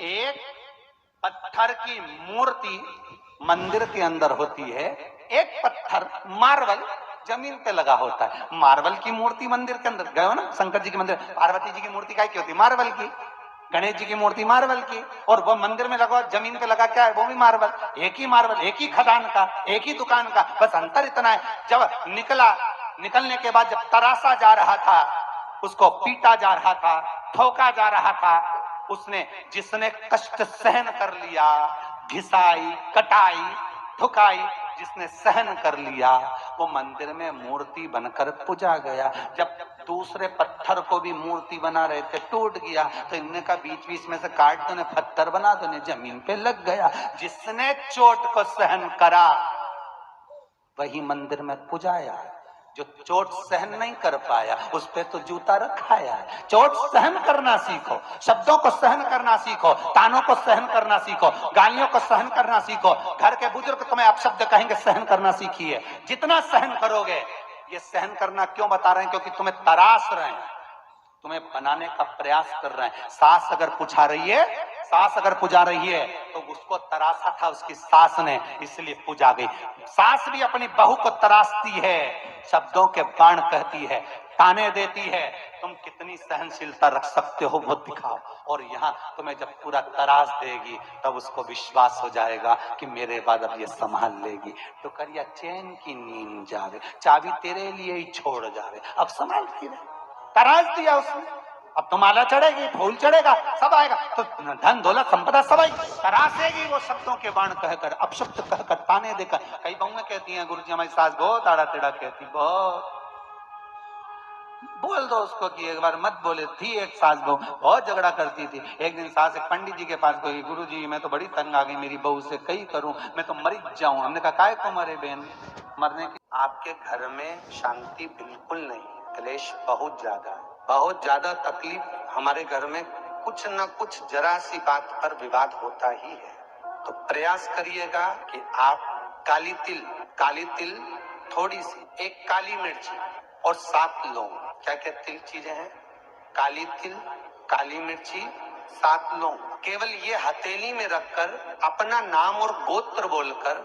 एक पत्थर की मूर्ति मंदिर के अंदर होती है, एक पत्थर मार्बल जमीन पे लगा होता है। मार्बल की मूर्ति मंदिर के अंदर गए हो ना, शंकर जी के मंदिर, पार्वती जी की मूर्ति काय की होती है? मार्बल की। गणेश जी की मूर्ति मार्बल की, और वो मंदिर में लगा, जमीन पे लगा क्या है? वो भी मार्बल। एक ही मार्बल, एक ही खदान का, एक ही दुकान का, बस अंतर इतना है, जब निकलने के बाद जब तराशा जा रहा था, उसको पीटा जा रहा था, ठोका जा रहा था, उसने, जिसने कष्ट सहन कर लिया, घिसाई, कटाई, ठुकाई, जिसने सहन कर लिया, वो मंदिर में मूर्ति बनकर पूजा गया। जब दूसरे पत्थर को भी मूर्ति बना रहे थे, टूट गया, तो इनने का बीच बीच में से काट दो ने, पत्थर बना दो ने, जमीन पे लग गया। जिसने चोट को सहन करा वही मंदिर में पुजाया। जो चोट सहन नहीं कर पाया उस पे तो जूता रखाया है। चोट सहन करना सीखो, शब्दों को सहन करना सीखो, तानों को सहन करना सीखो, गालियों को सहन करना सीखो। घर के बुजुर्ग तुम्हें अपशब्द कहेंगे, सहन करना सीखिए। जितना सहन करोगे, ये सहन करना क्यों बता रहे हैं? क्योंकि तुम्हें तराश रहे हैं, तुम्हें बनाने का प्रयास कर रहे हैं। सास अगर पुछा रही है, सास अगर पुजा रही है, तो उसको तराशा था उसकी सास ने, इसलिए पुजा गई। सास भी अपनी बहू को तराशती है, शब्दों के बाण कहती है, ताने देती है। तुम कितनी सहनशीलता रख सकते हो वो दिखाओ। और यहाँ तुम्हें जब पूरा तराश देगी, तब उसको विश्वास हो जाएगा कि मेरे बाद अब ये संभाल लेगी। तो करिया चैन की नींद जावे, चाबी तेरे लिए ही छोड़ जावे, अब संभालती रहे। तराश दिया उसने, अब तो माला चढ़ेगी, फूल चढ़ेगा, सब आएगा, तो धन दौलत संपदा सब आएगी। तराशेगी वो शब्दों के बाण कहकर, अपशब्द कहकर, ताने देकर। कई बहुएं कहती हैं, गुरुजी हमारी सास बहुत आड़ा टेढ़ा कहती, बहुत। बोल दो उसको कि एक बार मत बोले। थी एक सास बहू, बहुत झगड़ा करती थी। एक दिन सास एक पंडित जी के पास गई, गुरुजी मैं तो बड़ी तंग आ गई मेरी बहू से, कई करूं, मैं तो मर जाऊं। हमने कहा काय को मरे बहन, मरने की। आपके घर में शांति बिल्कुल नहीं, क्लेश बहुत ज्यादा है, बहुत ज्यादा तकलीफ। हमारे घर में कुछ न कुछ जरा सी बात पर विवाद होता ही है। तो प्रयास करिएगा कि आप काली तिल थोड़ी सी, एक काली मिर्ची और 7 लौंग, क्या क्या तिल चीजें हैं? काली तिल, काली मिर्ची, 7 लौंग। केवल ये हथेली में रखकर अपना नाम और गोत्र बोलकर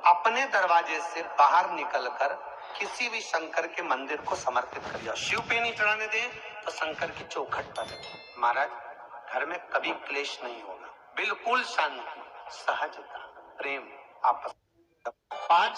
अपने दरवाजे से बाहर निकलकर किसी भी शंकर के मंदिर को समर्पित करिए। शिव पे नहीं चढ़ाने दें तो शंकर की चौखट पर रखें। महाराज, घर में कभी क्लेश नहीं होगा, बिल्कुल शांति, सहजता, प्रेम, आपस। 5